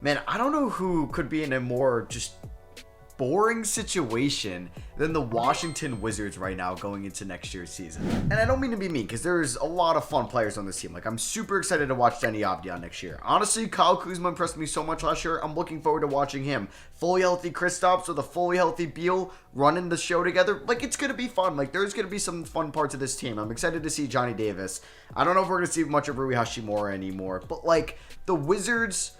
Man, I don't know who could be in a more just boring situation than the Washington Wizards right now going into next year's season. And I don't mean to be mean, because there's a lot of fun players on this team. Like, I'm super excited to watch Denny Avdija next year. Honestly, Kyle Kuzma impressed me so much last year. I'm looking forward to watching him. Fully healthy Kristaps with a fully healthy Beal running the show together. Like, it's going to be fun. Like, there's going to be some fun parts of this team. I'm excited to see Johnny Davis. I don't know if we're going to see much of Rui Hachimura anymore, but, like, the Wizards,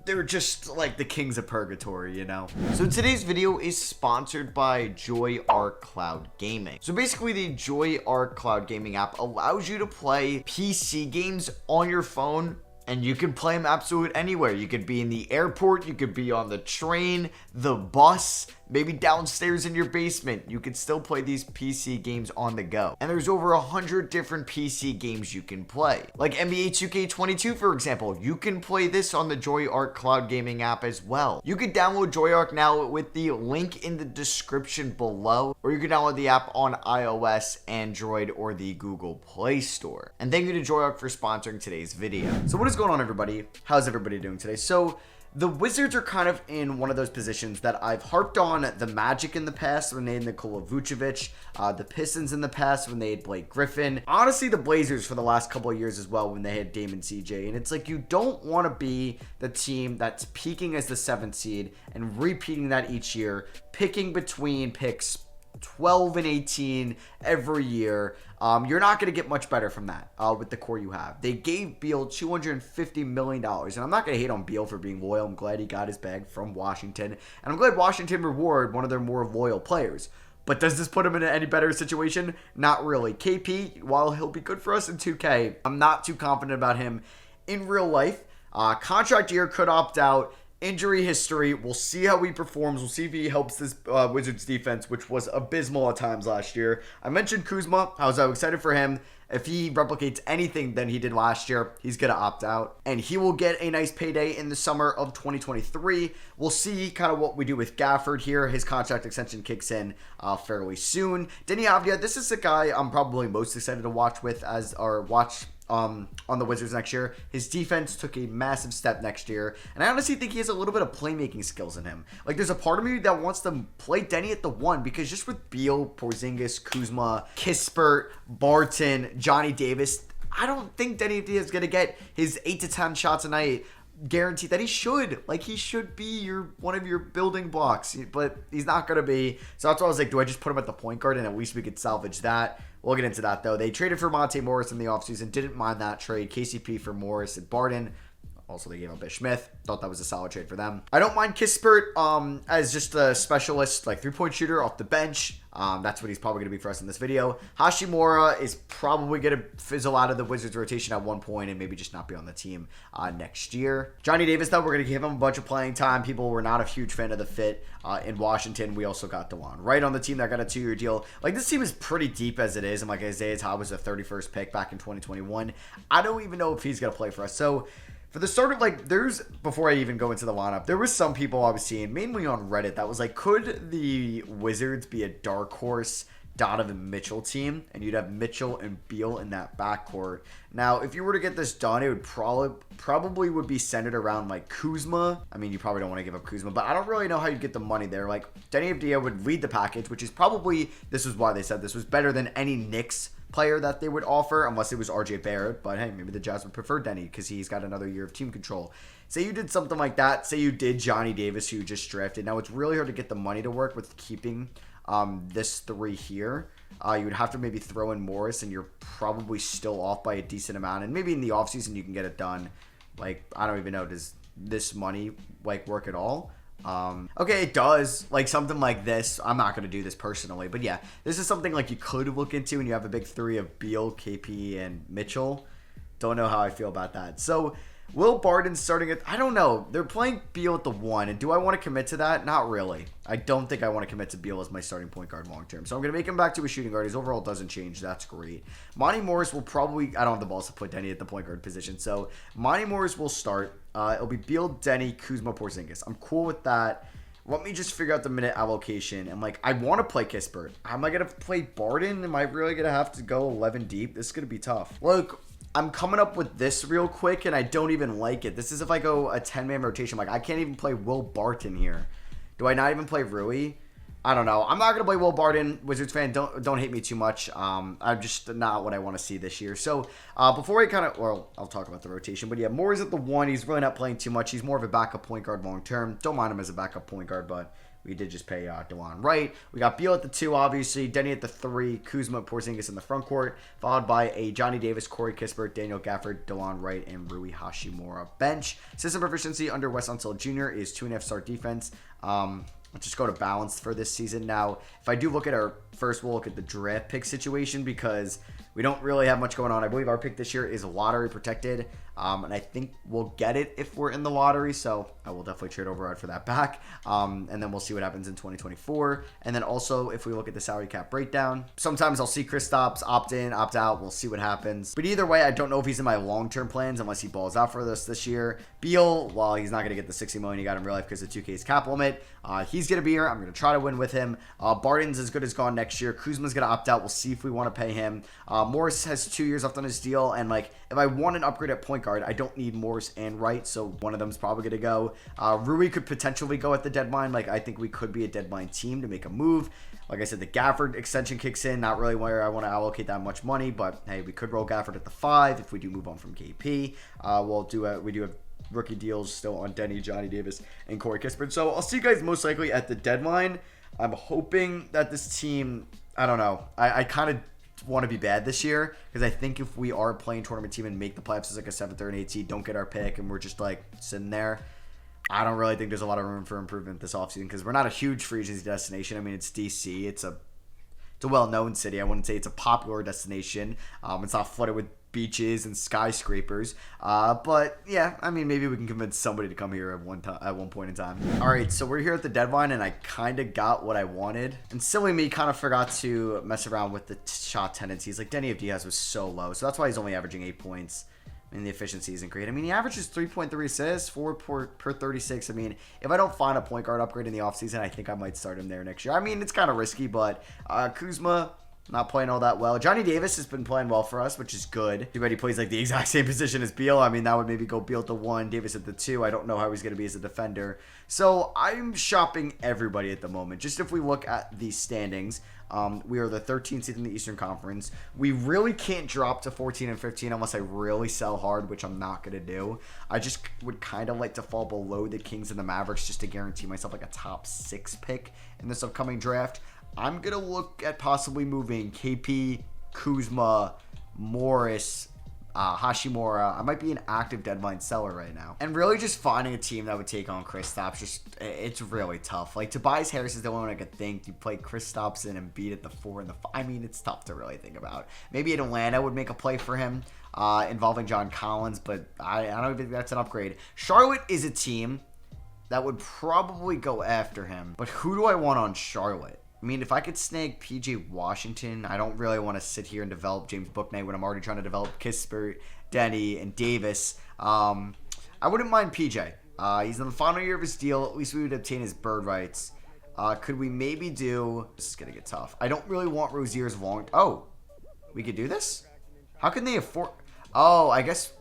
they're just like the kings of purgatory, you know? So today's video is sponsored by Joy Arc Cloud Gaming. So basically, the Joy Arc Cloud Gaming app allows you to play PC games on your phone, and you can play them absolute anywhere. You could be in the airport, you could be on the train, the bus, maybe downstairs in your basement. You can still play these PC games on the go. And there's over 100 different PC games you can play. Like NBA 2K22, for example. You can play this on the Joy Arc Cloud Gaming app as well. You can download Joy Arc now with the link in the description below, or you can download the app on iOS, Android, or the Google Play Store. And thank you to Joy Arc for sponsoring today's video. So what is going on, everybody? How's everybody doing today? So the Wizards are kind of in one of those positions that I've harped on the Magic in the past when they had Nikola Vucevic, the Pistons in the past when they had Blake Griffin, honestly the Blazers for the last couple of years as well when they had Dame CJ. And it's like, you don't want to be the team that's peaking as the 7th seed and repeating that each year, picking between picks 12 and 18 every year. You're not going to get much better from that with the core you have. They gave Beal $250 million, and I'm not going to hate on Beal for being loyal. I'm glad he got his bag from Washington, and I'm glad Washington rewarded one of their more loyal players. But does this put him in any better situation? Not really. KP, while he'll be good for us in 2K, I'm not too confident about him in real life. Contract year, could opt out. Injury history, we'll see how he performs. We'll see if he helps this Wizards defense, which was abysmal at times last year. I mentioned Kuzma. I was excited for him. If he replicates anything than he did last year, he's going to opt out. And he will get a nice payday in the summer of 2023. We'll see kind of what we do with Gafford here. His contract extension kicks in fairly soon. Denny Avdija, this is the guy I'm probably most excited to watch with on the Wizards next year. His defense took a massive step next year, and I honestly think he has a little bit of playmaking skills in him. Like, there's a part of me that wants to play Denny at the 1, because just with Beal, Porzingis, Kuzma, Kispert, Barton, Johnny Davis, I don't think Denny is going to get his 8 to 10 shots a night guaranteed. That he should. Like, he should be one of your building blocks, but he's not going to be. So that's why I was like, do I just put him at the point guard, and at least we could salvage that? We'll get into that, though. They traded for Monte Morris in the offseason. Didn't mind that trade. KCP for Morris and Barton. Also, they gave up Ish Smith. Thought that was a solid trade for them. I don't mind Kispert as just a specialist, like, three-point shooter off the bench. That's what he's probably going to be for us in this video. Hachimura is probably going to fizzle out of the Wizards rotation at one point and maybe just not be on the team next year. Johnny Davis, though, we're going to give him a bunch of playing time. People were not a huge fan of the fit in Washington. We also got DeLon Wright on the team that got a 2-year deal. Like, this team is pretty deep as it is. And like Isaiah Todd was a 31st pick back in 2021. I don't even know if he's going to play for us. So for the starter, like, before I even go into the lineup, there was some people I was seeing, mainly on Reddit, that was like, could the Wizards be a dark horse Donovan Mitchell team? And you'd have Mitchell and Beal in that backcourt. Now, if you were to get this done, it would probably would be centered around, like, Kuzma. I mean, you probably don't want to give up Kuzma, but I don't really know how you'd get the money there. Like, Denny Avdija would lead the package, which is probably, this is why they said this was better than any Knicks player that they would offer, unless it was RJ Barrett. But hey, maybe the Jazz would prefer Denny because he's got another year of team control. Say you did something like that. Say you did Johnny Davis, who you just drafted. Now, it's really hard to get the money to work with keeping this 3 here. You would have to maybe throw in Morris, and you're probably still off by a decent amount. And maybe in the offseason you can get it done. Like, I don't even know, does this money, like, work at all? Okay, it does. Like, something like this. I'm not going to do this personally, but yeah, this is something like you could look into when you have a big 3 of Beal, KP, and Mitchell. Don't know how I feel about that. So Will Barton starting at, I don't know. They're playing Beal at the 1, and do I want to commit to that? Not really. I don't think I want to commit to Beal as my starting point guard long term. So I'm going to make him back to a shooting guard. His overall doesn't change. That's great. Monty Morris will probably, I don't have the balls to put Denny at the point guard position. So Monty Morris will start. It'll be Beal, Denny, Kuzma, Porzingis. I'm cool with that. Let me just figure out the minute allocation. And, like, I want to play Kispert. Am I going to play Barton? Am I really going to have to go 11 deep? This is going to be tough. Look, I'm coming up with this real quick, and I don't even like it. This is if I go a 10-man rotation. Like, I can't even play Will Barton here. Do I not even play Rui? I don't know. I'm not going to play Will Barton. Wizards fan, don't hate me too much. I'm just not what I want to see this year. So, before we I'll talk about the rotation. But yeah, Moore's at the 1. He's really not playing too much. He's more of a backup point guard long term. Don't mind him as a backup point guard, but we did just pay DeLon Wright. We got Beal at the 2, obviously. Denny at the 3. Kuzma, Porzingis in the front court. Followed by a Johnny Davis, Corey Kispert, Daniel Gafford, DeLon Wright, and Rui Hachimura bench. System proficiency under Wes Unseld Jr. is 2.5 star defense. Let's just go to balance for this season. Now, if I do look at we'll look at the draft pick situation because we don't really have much going on. I believe our pick this year is lottery protected. And I think we'll get it if we're in the lottery. So I will definitely trade override for that back. And then we'll see what happens in 2024. And then also, if we look at the salary cap breakdown, sometimes I'll see Kristaps opt in, opt out. We'll see what happens. But either way, I don't know if he's in my long-term plans unless he balls out for us this year. Beal, well, he's not going to get the $60 million he got in real life because of 2K's cap limit. He's going to be here. I'm going to try to win with him. Barton's as good as gone next year. Kuzma's going to opt out. We'll see if we want to pay him. Morris has 2 years left on his deal. And, like, if I want an upgrade at point guard, I don't need Morris and Wright, so one of them is probably going to go. Rui could potentially go at the deadline. Like, I think we could be a deadline team to make a move. Like I said, the Gafford extension kicks in. Not really where I want to allocate that much money, but hey, we could roll Gafford at the 5 if we do move on from KP. We do have rookie deals still on Denny, Johnny Davis, and Corey Kispert. So I'll see you guys most likely at the deadline. I'm hoping that this team, I don't know, I kind of want to be bad this year because I think if we are playing tournament team and make the playoffs as like a 7th or an 8th seed, don't get our pick, and we're just like sitting there, I don't really think there's a lot of room for improvement this offseason because we're not a huge free agency destination. I mean, it's DC. It's a well-known city. I wouldn't say it's a popular destination. It's not flooded with beaches and skyscrapers. But yeah, I mean, maybe we can convince somebody to come here at one point in time. All right, so we're here at the deadline, and I kind of got what I wanted. And silly me kind of forgot to mess around with the shot tendencies. Like, Denny of Diaz was so low, so that's why he's only averaging 8 points. I mean, the efficiency isn't great. I mean, he averages 3.3 assists, 4 per 36. I mean, if I don't find a point guard upgrade in the offseason, I think I might start him there next year. I mean, it's kind of risky, but Kuzma, not playing all that well. Johnny Davis has been playing well for us, which is good. Too bad he plays like the exact same position as Beal. I mean, that would maybe go Beal at the 1, Davis at the 2. I don't know how he's going to be as a defender. So I'm shopping everybody at the moment. Just if we look at the standings, we are the 13th seed in the Eastern Conference. We really can't drop to 14 and 15 unless I really sell hard, which I'm not going to do. I just would kind of like to fall below the Kings and the Mavericks just to guarantee myself like a top 6 pick in this upcoming draft. I'm going to look at possibly moving KP, Kuzma, Morris, Hachimura. I might be an active deadline seller right now. And really just finding a team that would take on Kristaps, it's really tough. Like, Tobias Harris is the only one I could think. You play Kristaps and Embiid at the 4 and the 5. I mean, it's tough to really think about. Maybe Atlanta would make a play for him involving John Collins, but I don't think that's an upgrade. Charlotte is a team that would probably go after him. But who do I want on Charlotte? I mean, if I could snag PJ Washington, I don't really want to sit here and develop James Bouknight when I'm already trying to develop Kispert, Denny, and Davis. I wouldn't mind PJ. He's in the final year of his deal. At least we would obtain his bird rights. Could we maybe do... This is going to get tough. I don't really want Rozier's long... Oh, we could do this? How can they afford... Oh, I guess,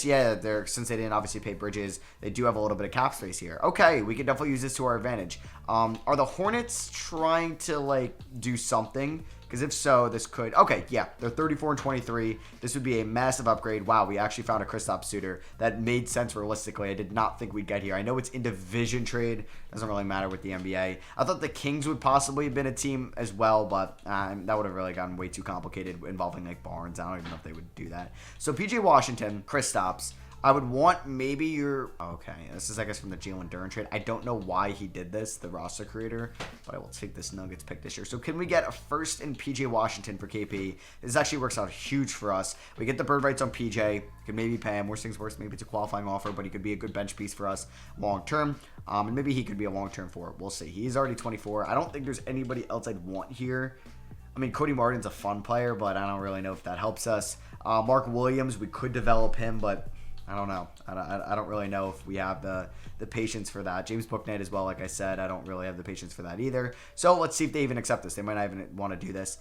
yeah, since they didn't obviously pay Bridges, they do have a little bit of cap space here. Okay, we can definitely use this to our advantage. Are the Hornets trying to, like, do something? Because if so, this could... Okay, yeah, they're 34 and 23. This would be a massive upgrade. Wow, we actually found a Kristaps suitor. That made sense realistically. I did not think we'd get here. I know it's in division trade. Doesn't really matter with the NBA. I thought the Kings would possibly have been a team as well, but that would have really gotten way too complicated involving, like, Barnes. I don't even know if they would do that. So, PJ Washington, Kristaps. I would want maybe your... Okay, this is, I guess, from the Jalen Duren trade. I don't know why he did this, the roster creator, but I will take this Nuggets pick this year. So can we get a first in PJ Washington for KP? This actually works out huge for us. We get the bird rights on PJ. Could maybe pay him. Worst things worst, maybe it's a qualifying offer, but he could be a good bench piece for us long term. And maybe he could be a long-term forward. We'll see. He's already 24. I don't think there's anybody else I'd want here. I mean, Cody Martin's a fun player, but I don't really know if that helps us. Mark Williams, we could develop him, but... I don't know. I don't really know if we have the patience for that. James Booknight as well, like I said, I don't really have the patience for that either. So let's see if they even accept this. They might not even want to do this.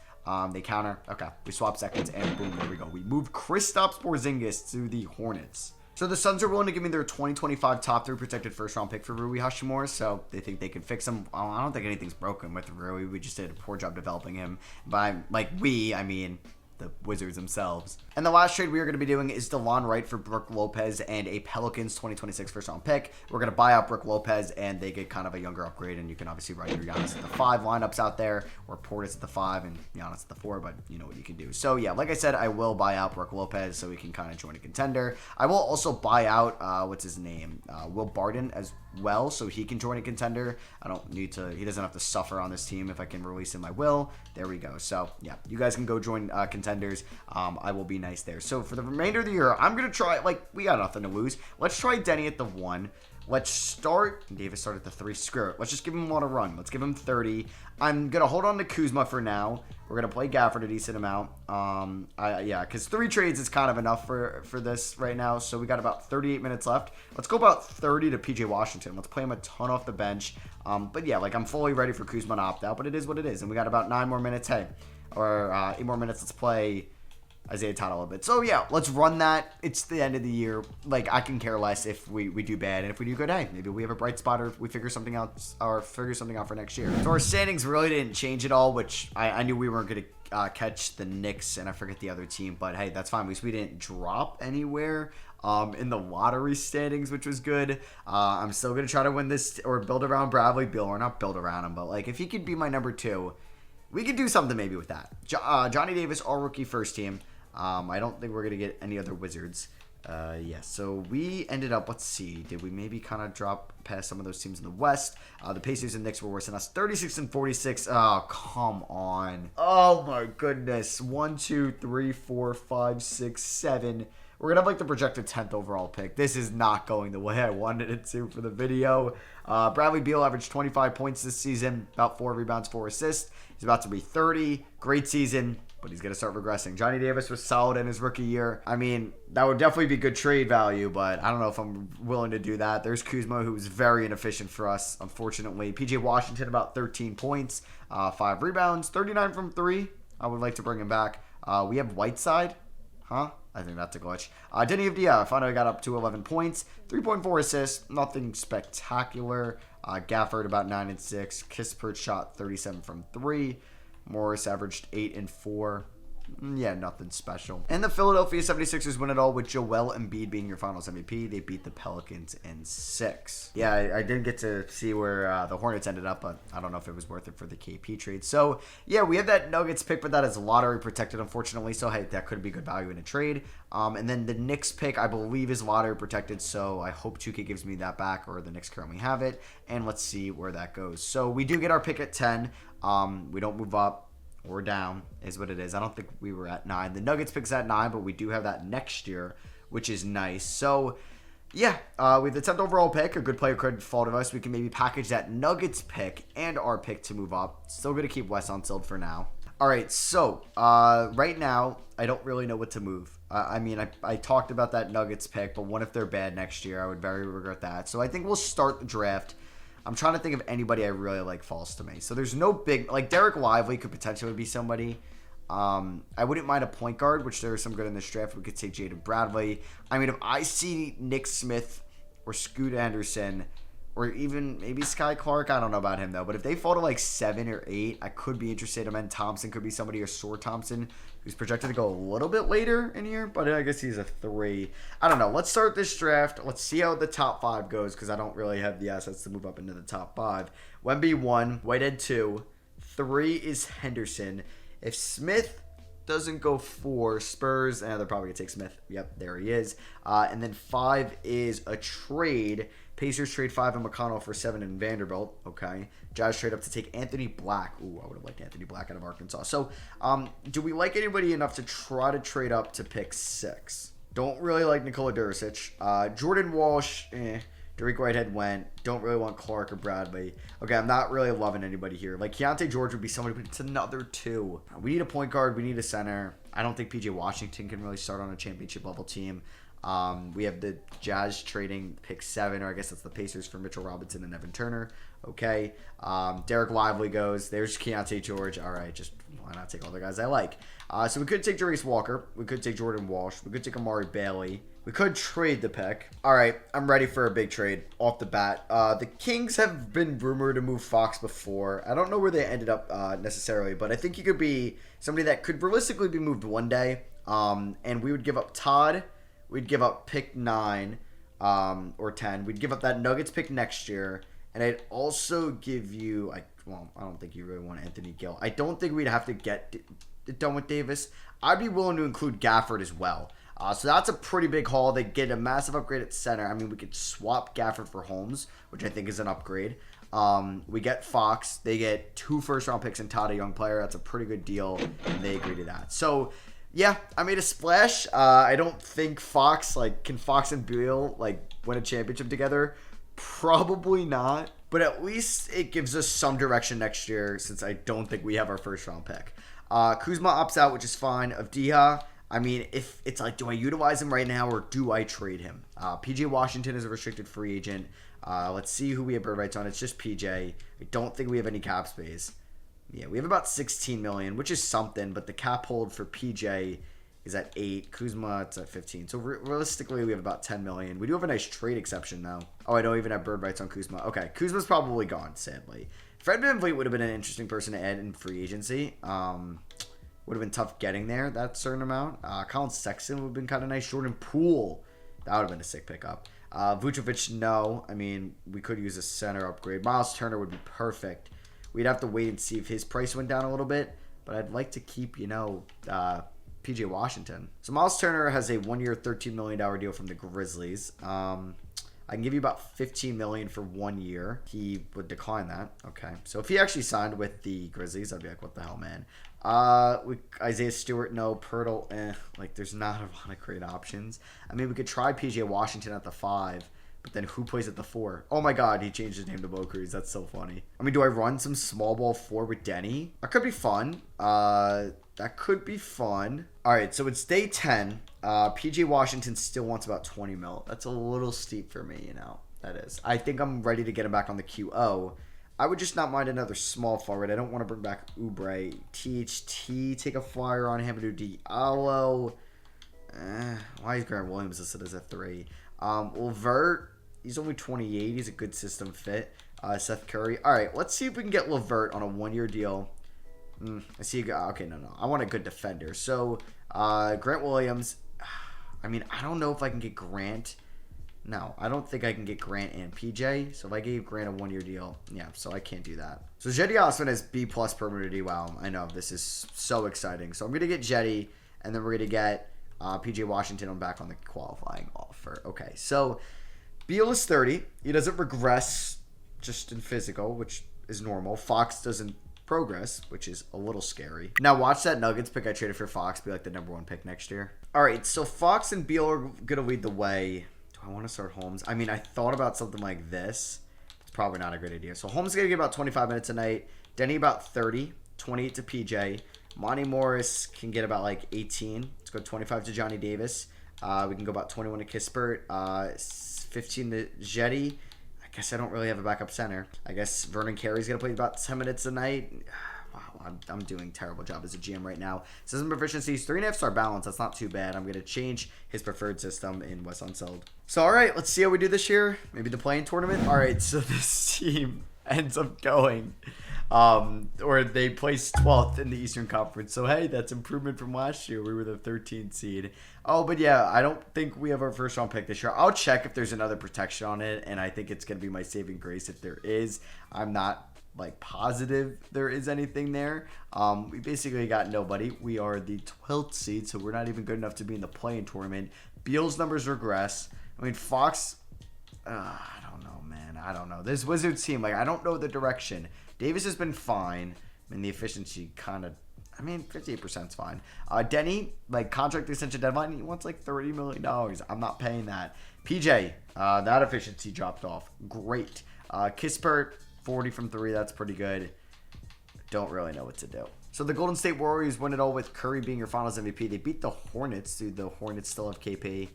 They counter. Okay, we swap seconds, and boom, there we go. We move Kristaps Porzingis to the Hornets. So the Suns are willing to give me their 2025 top 3 protected first round pick for Rui Hachimura. So they think they can fix him. I don't think anything's broken with Rui. We just did a poor job developing him. By I mean the Wizards themselves. And the last trade we are going to be doing is DeLon Wright for Brook Lopez and a Pelicans 2026 first round pick. We're going to buy out Brook Lopez, and they get kind of a younger upgrade, and you can obviously run your Giannis at the 5 lineups out there, or Portis at the 5 and Giannis at the 4, but you know what you can do. So yeah, like I said, I will buy out Brook Lopez so he can kind of join a contender. I will also buy out, what's his name? Will Barton as well, so he can join a contender. I don't need to, he doesn't have to suffer on this team. If I can release him, I will. There we go. So yeah, you guys can go join contenders. I will be nice there. So for the remainder of the year, I'm going to try, we got nothing to lose. Let's try Denny at the 1. Let's start, Davis start at the 3. Screw it. Let's just give him one a run. Let's give him 30. I'm going to hold on to Kuzma for now. We're going to play Gafford a decent amount. Yeah, because 3 trades is kind of enough for this right now. So we got about 38 minutes left. Let's go about 30 to PJ Washington. Let's play him a ton off the bench. But yeah, I'm fully ready for Kuzma to opt out, but it is what it is. And we got about 9 more minutes. Hey, or 8 more minutes. Let's play Isaiah Todd a little bit. So yeah, let's run that. It's the end of the year. I can care less if we do bad, and if we do good, hey, maybe we have a bright spot, or we figure something out, for next year. So our standings really didn't change at all, which I knew we weren't going to catch the Knicks, and I forget the other team, but hey, that's fine. At least we didn't drop anywhere in the lottery standings, which was good. I'm still going to try to win this, or build around Bradley Beal, or not build around him, but if he could be my number 2, we could do something maybe with that. Johnny Davis, all rookie first team. I don't think we're going to get any other Wizards. Yeah, so we ended up, let's see, did we maybe kind of drop past some of those teams in the West? The Pacers and Knicks were worse than us, 36 and 46. Oh, come on. Oh, my goodness. 1, 2, 3, 4, 5, 6, 7. We're going to have the projected 10th overall pick. This is not going the way I wanted it to for the video. Bradley Beal averaged 25 points this season, about 4 rebounds, 4 assists. He's about to be 30. Great season, but he's going to start regressing. Johnny Davis was solid in his rookie year. I mean, that would definitely be good trade value, but I don't know if I'm willing to do that. There's Kuzma, who was very inefficient for us, unfortunately. PJ Washington, about 13 points, 5 rebounds, 39 from 3. I would like to bring him back. We have Whiteside. Huh? I think that's a glitch. Denny Avdia finally got up to 11 points, 3.4 assists, nothing spectacular. Gafford about 9 and 6. Kispert shot 37 from 3. Morris averaged 8 and 4. Yeah, nothing special. And the Philadelphia 76ers win it all with Joel Embiid being your finals MVP. They beat the Pelicans in 6. Yeah, I didn't get to see where the Hornets ended up, but I don't know if it was worth it for the KP trade. So, yeah, we have that Nuggets pick, but that is lottery protected, unfortunately. So, hey, that could be good value in a trade. And then the Knicks pick, I believe, is lottery protected. So, I hope 2K gives me that back, or the Knicks currently have it. And let's see where that goes. So, we do get our pick at 10. We don't move up or down, is what it is. I don't think we were at 9. The Nuggets pick's at 9, but we do have that next year, which is nice. So, yeah, we have the 10th overall pick. A good player could fall to us. We can maybe package that Nuggets pick and our pick to move up. Still going to keep Wes Unseld for now. All right, so right now, I don't really know what to move. I mean, I talked about that Nuggets pick, but what if they're bad next year? I would very regret that. So I think we'll start the draft. I'm trying to think of anybody I really like falls to me. So there's no big, Derek Lively could potentially be somebody. I wouldn't mind a point guard, which there is some good in this draft. We could take Jaden Bradley. I mean, if I see Nick Smith or Scoot Anderson or even maybe Sky Clark, I don't know about him though. But if they fall to 7 or 8, I could be interested. Amen Thompson could be somebody, or Sor Thompson, who's projected to go a little bit later in here, but I guess he's a 3. I don't know. Let's start this draft. Let's see how the top 5 goes, because I don't really have the assets to move up into the top 5. Wemby 1, Whitehead 2, 3 is Henderson. If Smith doesn't go 4, Spurs, they're probably going to take Smith. Yep, there he is. And then 5 is a trade. Pacers trade 5 and McConnell for 7 in Vanderbilt. Okay. Jazz trade up to take Anthony Black. Ooh, I would have liked Anthony Black out of Arkansas. So, do we like anybody enough to try to trade up to pick 6? Don't really like Nikola Duricic. Jordan Walsh, Derek Whitehead went. Don't really want Clark or Bradley. Okay, I'm not really loving anybody here. Keontae George would be somebody, but it's another 2. We need a point guard. We need a center. I don't think PJ Washington can really start on a championship level team. We have the Jazz trading pick 7, or I guess that's the Pacers for Mitchell Robinson and Evan Turner. Okay. Derek Lively goes. There's Keontae George. All right, just why not take all the guys I like? So we could take Jarace Walker. We could take Jordan Walsh. We could take Amari Bailey. We could trade the pick. All right, I'm ready for a big trade off the bat. The Kings have been rumored to move Fox before. I don't know where they ended up necessarily, but I think he could be somebody that could realistically be moved one day. And we would give up Todd. We'd give up pick 9 or 10. We'd give up that Nuggets pick next year. And I'd also give you, I don't think you really want Anthony Gill. I don't think we'd have to get done with Davis. I'd be willing to include Gafford as well. So that's a pretty big haul. They get a massive upgrade at center. I mean, we could swap Gafford for Holmes, which I think is an upgrade. We get Fox. They get 2 first-round picks and Todd, a young player. That's a pretty good deal, and they agree to that. So, yeah, I made a splash. I don't think Fox, can Fox and Beal, win a championship together? Probably not. But at least it gives us some direction next year, since I don't think we have our first-round pick. Kuzma opts out, which is fine. Avdija, I mean, if it's do I utilize him right now or do I trade him? PJ Washington is a restricted free agent. Let's see who we have bird rights on. It's just PJ. I don't think we have any cap space. Yeah, we have about 16 million, which is something, but the cap hold for PJ is at 8. Kuzma, it's at 15. So realistically, we have about 10 million. We do have a nice trade exception, though. Oh, I don't even have bird rights on Kuzma. Okay, Kuzma's probably gone, sadly. Fred VanVleet would have been an interesting person to add in free agency. Would have been tough getting there, that certain amount. Colin Sexton would have been kind of nice. Jordan Poole, that would have been a sick pickup. Vucevic, no. I mean, we could use a center upgrade. Miles Turner would be perfect. We'd have to wait and see if his price went down a little bit. But I'd like to keep, PJ Washington. So Miles Turner has a 1-year, $13 million deal from the Grizzlies. I can give you about $15 million for 1 year. He would decline that. Okay. So if he actually signed with the Grizzlies, I'd be like, what the hell, man? Isaiah Stewart, no. Pirtle, there's not a lot of great options. I mean, we could try PJ Washington at the 5, but then who plays at the 4? Oh my God, he changed his name to Bo Cruz. That's so funny. I mean, do I run some small ball 4 with Denny? That could be fun. That could be fun. All right, so it's day 10. PJ Washington still wants about 20 mil. That's a little steep for me, That is. I think I'm ready to get him back on the QO. I would just not mind another small forward. I don't want to bring back Oubre. THT, take a flyer on Hamidou Diallo. Why is Grant Williams listed as a 3? Levert, he's only 28. He's a good system fit. Seth Curry. All right, let's see if we can get Levert on a 1-year deal. I see you go. Okay, no. I want a good defender. So, Grant Williams. I mean, I don't know if I can get Grant. No, I don't think I can get Grant and PJ. So if I gave Grant a 1-year deal, yeah, so I can't do that. So Jetty Osman has B+ permanent. Wow, I know. This is so exciting. So I'm going to get Jetty, and then we're going to get PJ Washington. I'm back on the qualifying offer. Okay, so Beal is 30. He doesn't regress just in physical, which is normal. Fox doesn't progress, which is a little scary. Now watch that Nuggets pick I traded for Fox be like the #1 pick next year. All right, so Fox and Beal are going to lead the way. I want to start Holmes. I mean, I thought about something like this. It's probably not a great idea. So Holmes is going to get about 25 minutes a night. Denny about 30. 28 to PJ. Monty Morris can get about 18. Let's go 25 to Johnny Davis. We can go about 21 to Kispert. 15 to Jetty. I guess I don't really have a backup center. I guess Vernon Carey's going to play about 10 minutes a night. Wow, I'm doing a terrible job as a GM right now. System proficiencies, 3.5 star balance. That's not too bad. I'm going to change his preferred system in Wes Unseld. So, all right, let's see how we do this year. Maybe the play-in tournament. All right, so this team ends up going, or they placed 12th in the Eastern Conference. So, hey, that's improvement from last year. We were the 13th seed. Oh, but yeah, I don't think we have our first round pick this year. I'll check if there's another protection on it, and I think it's going to be my saving grace if there is. I'm not positive there is anything there. We basically got nobody. We are the 12th seed, so we're not even good enough to be in the play-in tournament. Beal's numbers regress. I mean, Fox, I don't know, man. I don't know. This Wizards team, I don't know the direction. Davis has been fine. I mean, the efficiency kind of, 58% is fine. Denny, contract extension deadline, he wants $30 million. I'm not paying that. PJ, that efficiency dropped off. Great. Kispert, 40 from 3, that's pretty good. Don't really know what to do. So the Golden State Warriors win it all with Curry being your finals MVP. They beat the Hornets. Dude, the Hornets still have KP.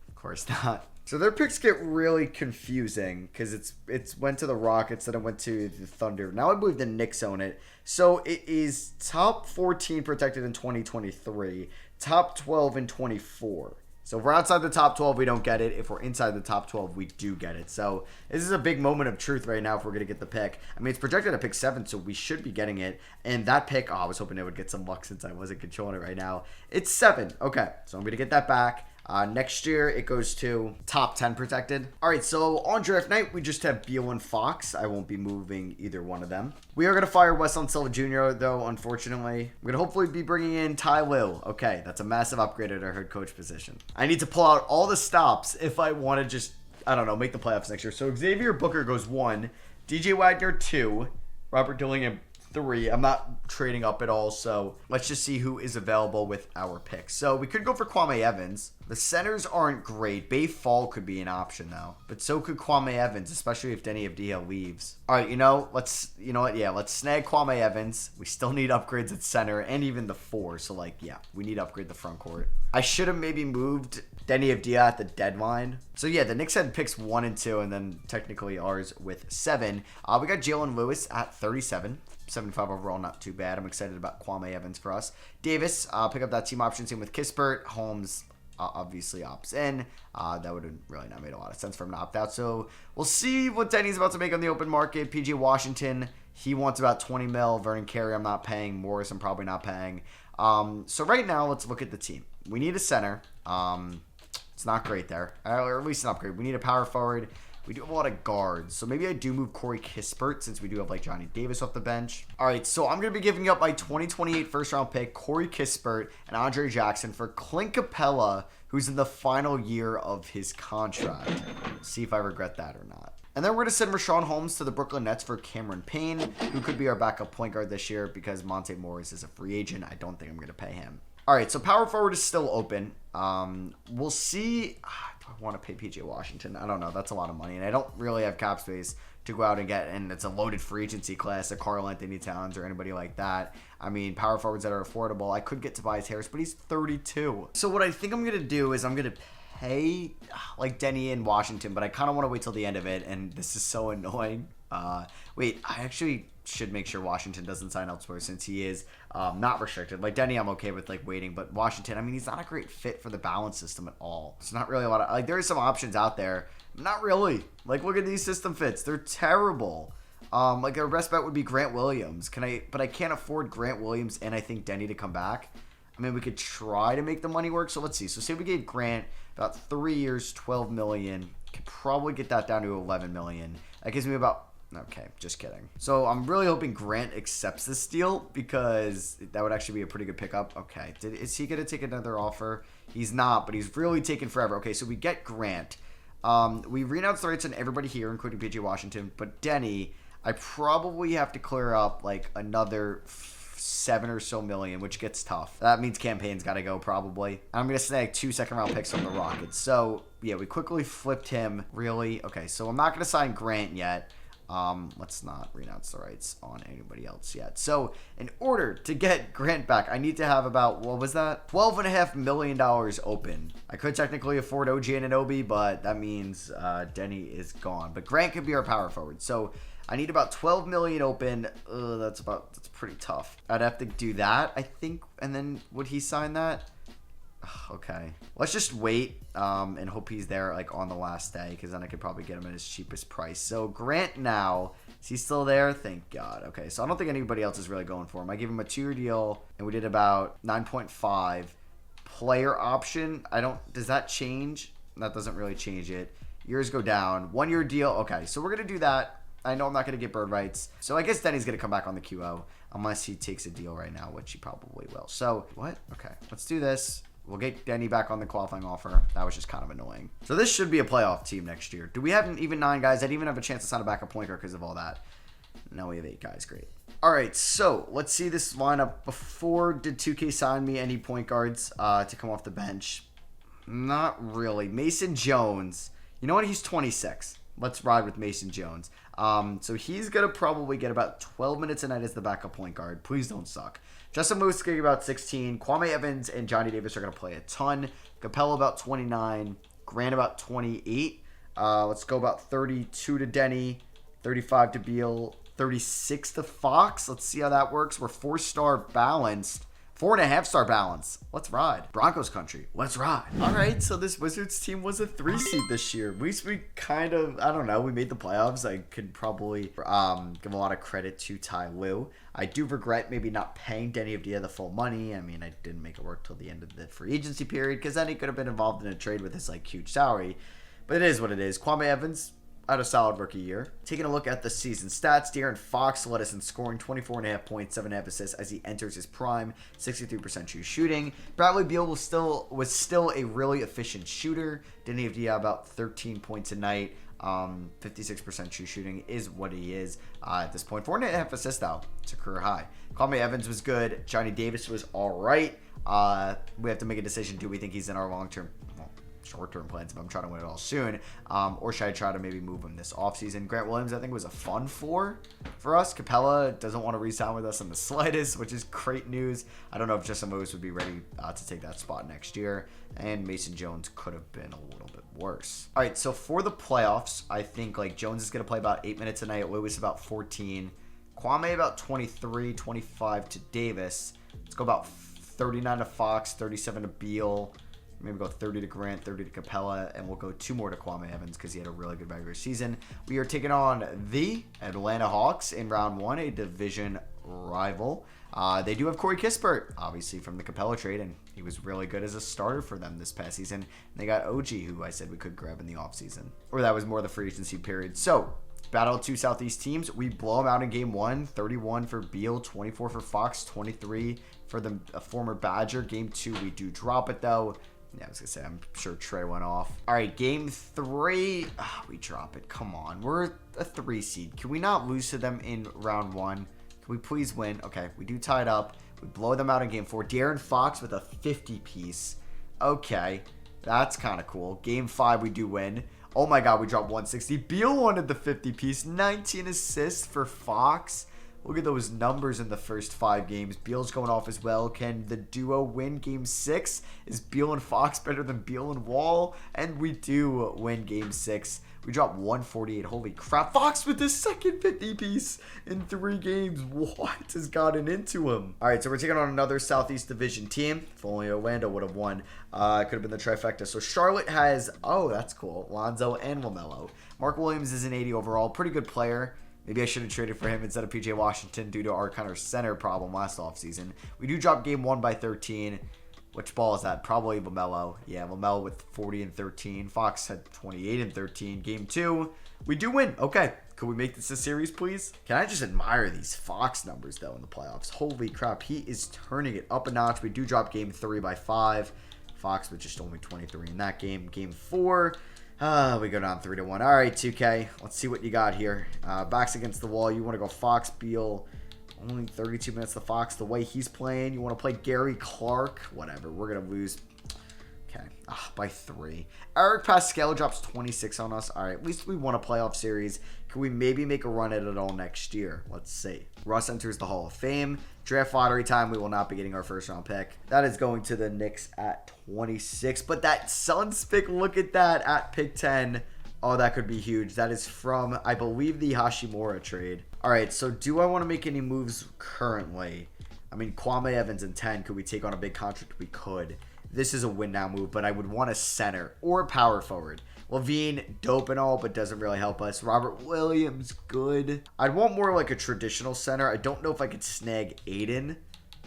Of course not. So their picks get really confusing because it's went to the Rockets, then it went to the Thunder. Now I believe the Knicks own it. So it is top 14 protected in 2023, top 12 in 24. So if we're outside the top 12, we don't get it. If we're inside the top 12, we do get it. So this is a big moment of truth right now if we're going to get the pick. I mean, it's projected at pick 7, so we should be getting it. And that pick, I was hoping it would get some luck since I wasn't controlling it right now. It's 7. Okay, so I'm going to get that back. Next year, it goes to top 10 protected. All right, so on draft night, we just have Beal and Fox. I won't be moving either one of them. We are going to fire Weston Silva Jr., though, unfortunately. We're going to hopefully be bringing in Ty Lue. Okay, that's a massive upgrade at our head coach position. I need to pull out all the stops if I want to just, I don't know, make the playoffs next year. So Xavier Booker goes 1, DJ Wagner 2, Robert Dillingham 3. I'm not trading up at all, so let's just see who is available with our picks. So we could go for Kwame Evans. The centers aren't great. Bay Fall could be an option, though. But so could Kwame Evans, especially if Denny Avdia leaves. All right, let's snag Kwame Evans. We still need upgrades at center and even the 4. So, we need to upgrade the front court. I should have maybe moved Denny Avdia at the deadline. So, yeah, the Knicks had picks 1 and 2, and then technically ours with 7. We got Jalen Lewis at 37. 75 overall, not too bad. I'm excited about Kwame Evans for us. Davis, pick up that team option team with Kispert. Holmes obviously opts in. That would have really not made a lot of sense for him to opt out. So we'll see what Denny's about to make on the open market. PJ Washington, he wants about 20 mil. Vernon Carey, I'm not paying. Morris, I'm probably not paying. So right now, let's look at the team. We need a center. It's not great there. Or at least an upgrade. We need a power forward. We do have a lot of guards, so maybe I do move Corey Kispert since we do have Johnny Davis off the bench. All right, so I'm going to be giving up my 2028 first-round pick, Corey Kispert, and Andre Jackson for Clint Capella, who's in the final year of his contract. See if I regret that or not. And then we're going to send Rashawn Holmes to the Brooklyn Nets for Cameron Payne, who could be our backup point guard this year because Monte Morris is a free agent. I don't think I'm going to pay him. All right, so power forward is still open. We'll see. I want to pay PJ Washington. I don't know. That's a lot of money, and I don't really have cap space to go out and get, and it's a loaded free agency class, a Karl Anthony Towns or anybody like that. I mean, power forwards that are affordable. I could get Tobias Harris, but he's 32. So what I think I'm going to do is I'm going to pay Denny and Washington, but I kind of want to wait till the end of it, and this is so annoying. Wait, I actually should make sure Washington doesn't sign elsewhere since he is not restricted. Denny, I'm okay with waiting, but Washington, I mean, he's not a great fit for the balance system at all. It's not really a lot of there are some options out there. Not really. Look at these system fits. They're terrible. Our best bet would be Grant Williams. But I can't afford Grant Williams and I think Denny to come back. I mean, we could try to make the money work. So let's see. So say we gave Grant about 3 years, $12 million. Could probably get that down to $11 million. That gives me about. Okay, just kidding. So I'm really hoping Grant accepts this deal because that would actually be a pretty good pickup. Okay, is he going to take another offer? He's not, but he's really taking forever. Okay, so we get Grant. We renounce the rights on everybody here, including PJ Washington. But Denny, I probably have to clear up another 7 or so million, which gets tough. That means campaign's got to go probably. I'm going to snag 2 second-round picks from the Rockets. So, yeah, we quickly flipped him. Really? Okay, so I'm not going to sign Grant yet. Let's not renounce the rights on anybody else yet. So in order to get Grant back, I need to have about, what was that? $12.5 million open. I could technically afford OG Anunoby, but that means Denny is gone. But Grant could be our power forward. So I need about $12 million open. That's pretty tough. I'd have to do that, I think. And then would he sign that? Okay, let's just wait and hope he's there on the last day because then I could probably get him at his cheapest price. So Grant now, is he still there? Thank God. Okay, so I don't think anybody else is really going for him. I gave him a 2-year deal and we did about 9.5 player option. Does that change? That doesn't really change it. Years go down. 1-year deal. Okay, so we're gonna do that. I know I'm not gonna get bird rights, so I guess Denny's gonna come back on the QO unless he takes a deal right now, which he probably will. So what? Okay, let's do this. We'll get Denny back on the qualifying offer. That was just kind of annoying. So this should be a playoff team next year. Do we have even 9 guys? I'd even have a chance to sign a backup point guard because of all that. Now we have 8 guys. Great. All right, so let's see this lineup. Before, did 2K sign me any point guards to come off the bench? Not really. Mason Jones. You know what? He's 26. Let's ride with Mason Jones. So he's going to probably get about 12 minutes a night as the backup point guard. Please don't suck. Justin Lewis is going to get about 16. Kwame Evans and Johnny Davis are going to play a ton. Capella about 29. Grant about 28. Let's go about 32 to Denny, 35 to Beal, 36 to Fox. Let's see how that works. We're 4-star balanced. 4.5-star balance. Let's ride. Broncos country. Let's ride. All right, so this Wizards team was a 3 seed this year. At least we kind of, I don't know, we made the playoffs. I could probably give a lot of credit to Ty Lue. I do regret maybe not paying Denny Avdia the full money. I mean, I didn't make it work till the end of the free agency period because then he could have been involved in a trade with his like huge salary. But it is what it is. Kwame Evans had a solid rookie year. Taking a look at the season stats, De'Aaron Fox led us in scoring, 24.5 points, 7.5 assists as he enters his prime, 63% true shooting. Bradley Beal was still a really efficient shooter. Denny Avdia about 13 points a night. 56% true shooting is what he is at this point. 4.5 assists though, it's a career high. Kwame Evans was good. Johnny Davis was all right. We have to make a decision. Do we think he's in our long-term, short-term plans if I'm trying to win it all soon, or should I try to maybe move him this offseason? Grant Williams, I think, was a fun 4 for us. Capella doesn't want to re-sign with us in the slightest, which is great news. I don't know if Justin Lewis would be ready to take that spot next year, and Mason Jones could have been a little bit worse. All right, so for the playoffs, I think like Jones is going to play about 8 minutes a night, Lewis about 14, Kwame about 23, 25 to Davis. Let's go about 39 to Fox, 37 to Beal. Maybe go 30 to Grant, 30 to Capella, and we'll go 2 more to Kwame Evans because he had a really good regular season. We are taking on the Atlanta Hawks in round 1, a division rival. They do have Corey Kispert, obviously from the Capella trade, and he was really good as a starter for them this past season. And they got OG, who I said we could grab in the offseason. Or that was more the free agency period. So, battle of 2 Southeast teams. We blow them out in game 1, 31 for Beal, 24 for Fox, 23 for the former Badger. Game 2, we do drop it, though. Yeah, I was going to say, I'm sure Trey went off. All right, game 3. We drop it. Come on. We're a 3 seed. Can we not lose to them in round 1? Can we please win? Okay, we do tie it up. We blow them out in game 4. De'Aaron Fox with a 50-piece. Okay, that's kind of cool. Game 5, we do win. Oh my God, we dropped 160. Beal wanted the 50-piece. 19 assists for Fox. Look at those numbers in the first 5 games. Beal's going off as well. Can the duo win game 6? Is Beal and Fox better than Beal and Wall? And we do win game 6. We dropped 148. Holy crap. Fox with the second 50-piece in 3 games. What has gotten into him? All right, so we're taking on another Southeast Division team. If only Orlando would have won. It could have been the trifecta. So Charlotte has, oh, that's cool, Lonzo and LaMelo. Mark Williams is an 80 overall. Pretty good player. Maybe I should have traded for him instead of PJ Washington due to our kind of center problem last offseason. We do drop game 1 by 13. Which ball is that? Probably LaMelo. Yeah, LaMelo with 40 and 13. Fox had 28 and 13. Game 2, we do win. Okay. Could we make this a series, please? Can I just admire these Fox numbers, though, in the playoffs? Holy crap. He is turning it up a notch. We do drop game 3 by 5. Fox with just only 23 in that game. Game 4. We go down 3-1. All right, 2K. Let's see what you got here. Backs against the wall. You want to go Fox, Beal. Only 32 minutes to Fox. The way he's playing. You want to play Gary Clark. Whatever. We're going to lose. Okay. By 3. Eric Pascal drops 26 on us. All right. At least we won a playoff series. Can we maybe make a run at it all next year? Let's see. Russ enters the Hall of Fame. Draft lottery time. We will not be getting our first round pick. That is going to the Knicks at 26. But that Suns pick, look at that at pick 10. Oh, that could be huge. That is from, I believe, the Hashimura trade. All right, so do I want to make any moves currently? I mean, Kwame Evans in 10. Could we take on a big contract? We could. This is a win now move, but I would want a center or a power forward. Levine, dope and all, but doesn't really help us. Robert Williams, good. I'd want more like a traditional center. I don't know if I could snag Aiden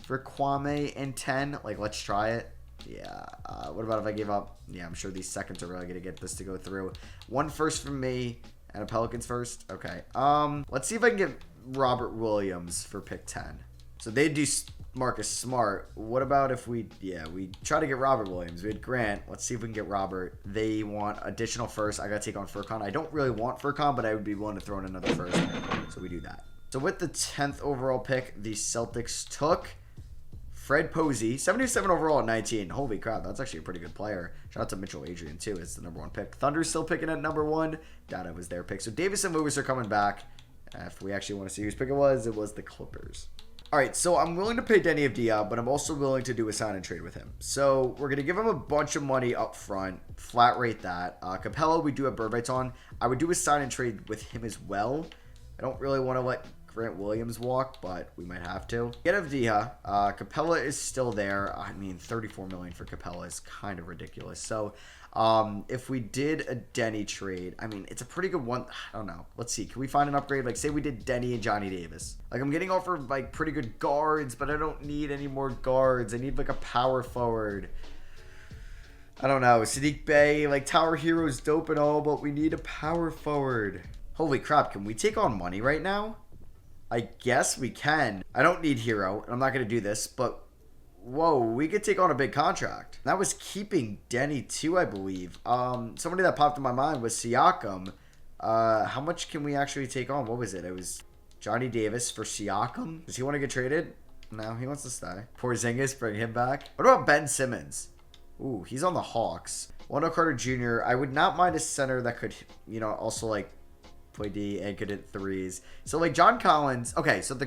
for Kwame in 10. Like, let's try it. Yeah. What about if I gave up? Yeah, I'm sure these seconds are really going to get this to go through. 1 first from me and a Pelicans first. Okay. Let's see if I can get Robert Williams for pick 10. So they do Marcus Smart. What about if we try to get Robert Williams. We had Grant. Let's see if we can get Robert. They want additional first. I got to take on Furkan. I don't really want Furkan, but I would be willing to throw in another first. So we do that. So with the 10th overall pick, the Celtics took Fred Posey, 77 overall at 19. Holy crap, that's actually a pretty good player. Shout out to Mitchell Adrian, too. It's the number 1 pick. Thunder's still picking at number 1. Data was their pick. So Davis and Lewis are coming back. If we actually want to see whose pick it was the Clippers. All right, so I'm willing to pay Denny Avdia, but I'm also willing to do a sign and trade with him. So we're going to give him a bunch of money up front, flat rate that. Capella, we do have bird rights on. I would do a sign and trade with him as well. I don't really want to let Grant Williams walk, but we might have to. Get Avdia. Capella is still there. I mean, 34 million for Capella is kind of ridiculous. So if we did a Denny trade, I mean, it's a pretty good one. I don't know. Let's see. Can we find an upgrade? Like, say we did Denny and Johnny Davis. Like, I'm getting offered, like, pretty good guards, but I don't need any more guards. I need, like, a power forward. I don't know. Sadiq Bey, like, Tower Hero is dope and all, but we need a power forward. Holy crap. Can we take on money right now? I guess we can. I don't need Hero. I'm not going to do this, but whoa, we could take on a big contract. That was keeping Denny too, I believe. Somebody that popped in my mind was Siakam. How much can we actually take on? What was it? It was Johnny Davis for Siakam. Does he want to get traded? No, he wants to stay. Porzingis, bring him back. What about Ben Simmons? Ooh, he's on the Hawks. Wendell Carter Jr. I would not mind a center that could, you know, also like play D and could hit threes. So like John Collins. Okay, so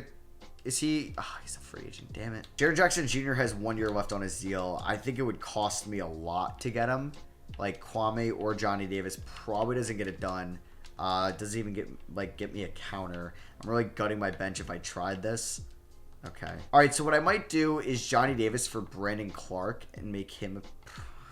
is he? Oh, he's a free agent. Damn it. Jaren Jackson Jr. has 1 year left on his deal. I think it would cost me a lot to get him. Like Kwame or Johnny Davis probably doesn't get it done. Doesn't even get me a counter. I'm really gutting my bench if I tried this. Okay. All right. So what I might do is Johnny Davis for Brandon Clark and make him.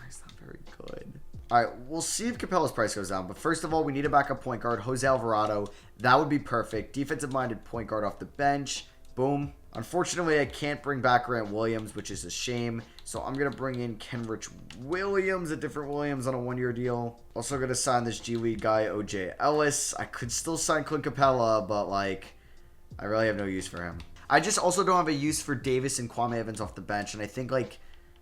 He's not very good. All right, we'll see if Capella's price goes down. But first of all, we need a backup point guard. Jose Alvarado. That would be perfect. Defensive-minded point guard off the bench. Boom. Unfortunately, I can't bring back Grant Williams, which is a shame. So I'm going to bring in Kenrich Williams, a different Williams on a 1 year deal. Also going to sign this G League guy, OJ Ellis. I could still sign Clint Capella, but, like, I really have no use for him. I just also don't have a use for Davis and Kwame Evans off the bench. And I think, like,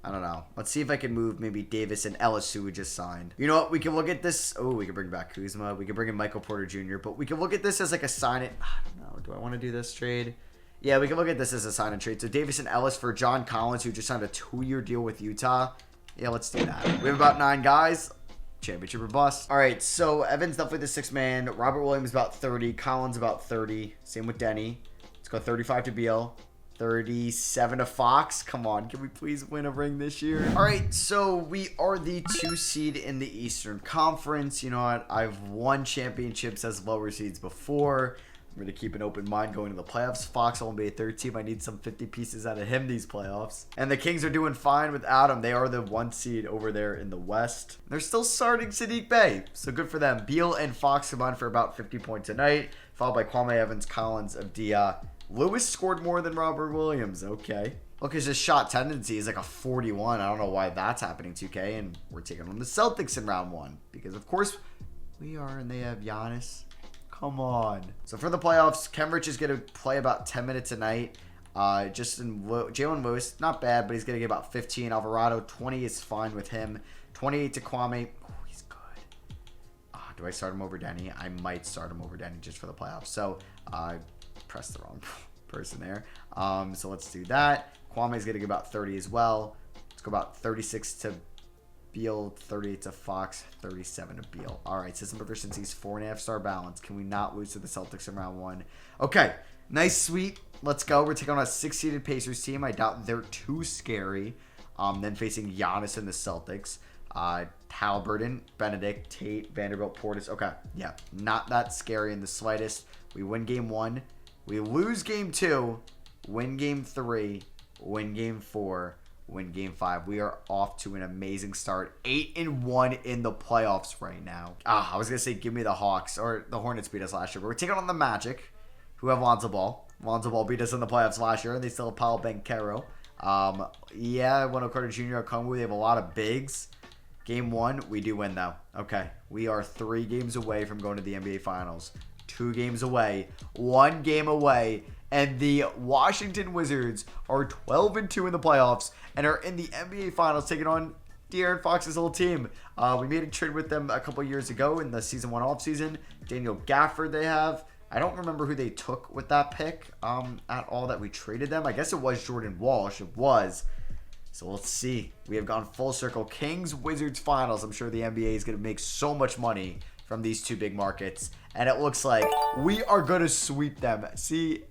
I don't know. Let's see if I can move maybe Davis and Ellis, who we just signed. You know what? We can look at this. Oh, we can bring back Kuzma. We can bring in Michael Porter Jr. But we can look at this as like a sign it. I don't know. Do I want to do this trade? Yeah, we can look at this as a sign and trade. So Davis and Ellis for John Collins, who just signed a 2 year deal with Utah. Yeah, let's do that. We have about 9 guys. Championship or bust. All right, so Evans definitely the 6th man. Robert Williams about 30. Collins about 30. Same with Denny. Let's go 35 to Beal. 37 to Fox. Come on, can we please win a ring this year? All right, so we are the 2 seed in the Eastern Conference. You know what? I've won championships as lower seeds before. I'm going to keep an open mind going to the playoffs. Fox will be a 3rd team. I need some 50 pieces out of him these playoffs. And the Kings are doing fine without him. They are the 1 seed over there in the West. They're still starting Sadiq Bey, so good for them. Beal and Fox combined for about 50 points a night, followed by Kwame Evans, Collins, Avdia. Lewis scored more than Robert Williams. Okay. Look, his shot tendency is like a 41. I don't know why that's happening, 2K. And we're taking on the Celtics in round 1. Because, of course, we are, and they have Giannis. Come on. So, for the playoffs, Kenrich is going to play about 10 minutes a night. Jalen Lewis, not bad, but he's going to get about 15. Alvarado, 20 is fine with him. 28 to Kwame. Oh, he's good. Do I start him over Denny? I might start him over Denny just for the playoffs. So, pressed the wrong person there. So let's do that. Kwame is going to get about 30 as well. Let's go about 36 to Beal, 38 to Fox, 37 to Beal. All right, system proficiencies, 4.5 star balance. Can we not lose to the Celtics in round 1? Okay, nice sweep. Let's go. We're taking on a 6-seeded Pacers team. I doubt they're too scary. Then facing Giannis and the Celtics. Halliburton, Benedict, Tate, Vanderbilt, Portis. Okay, yeah, not that scary in the slightest. We win game 1. We lose game 2, win game 3, win game 4, win game 5. We are off to an amazing start. 8-1 in the playoffs right now. I was going to say give me the Hawks, or the Hornets beat us last year. But we're taking on the Magic, who have Lonzo Ball. Lonzo Ball beat us in the playoffs last year, and they still have Paolo Banchero. Yeah, Wendell Carter Jr. Okongwu, they have a lot of bigs. Game 1, we do win, though. Okay, we are 3 games away from going to the NBA Finals. 2 games away, 1 game away, and the Washington Wizards are 12-2 in the playoffs and are in the NBA Finals taking on De'Aaron Fox's old team. We made a trade with them a couple years ago in the season 1 offseason. Daniel Gafford they have. I don't remember who they took with that pick at all that we traded them. I guess it was Jordan Walsh. It was. So let's see. We have gone full circle. Kings Wizards Finals. I'm sure the NBA is going to make so much money from these 2 big markets. And it looks like we are going to sweep them. See,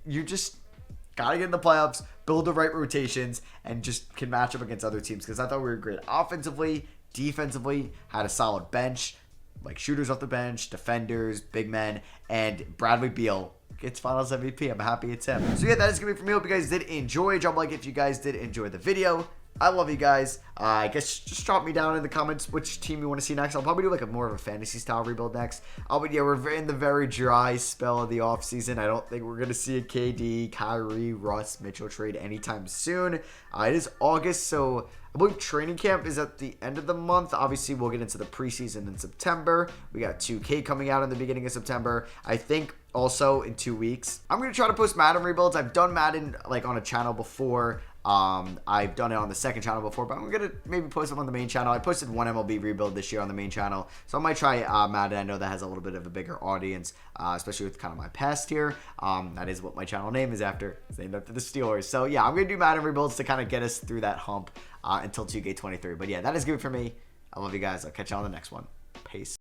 Gotta get in the playoffs, build the right rotations, and just can match up against other teams. Because I thought we were great offensively, defensively, had a solid bench, like shooters off the bench, defenders, big men, and Bradley Beal gets Finals MVP. I'm happy it's him. So yeah, that is gonna be for me. Hope you guys did enjoy. Drop a like if you guys did enjoy the video. I love you guys. I guess just drop me down in the comments which team you want to see next. I'll probably do like a more of a fantasy style rebuild next. But yeah, we're in the very dry spell of the offseason. I don't think we're going to see a KD, Kyrie, Russ, Mitchell trade anytime soon. It is August, so I believe training camp is at the end of the month. Obviously, we'll get into the preseason in September. We got 2K coming out in the beginning of September. I think also in 2 weeks. I'm going to try to post Madden rebuilds. I've done Madden like on a channel before. I've done it on the second channel before, but I'm going to maybe post them on the main channel. I posted one MLB rebuild this year on the main channel, so I might try Madden. I know that has a little bit of a bigger audience, especially with kind of my past here. That is what my channel name is after. It's named after the Steelers. So yeah, I'm going to do Madden rebuilds to kind of get us through that hump until 2K23. But yeah, that is good for me. I love you guys. I'll catch you on the next one. Peace.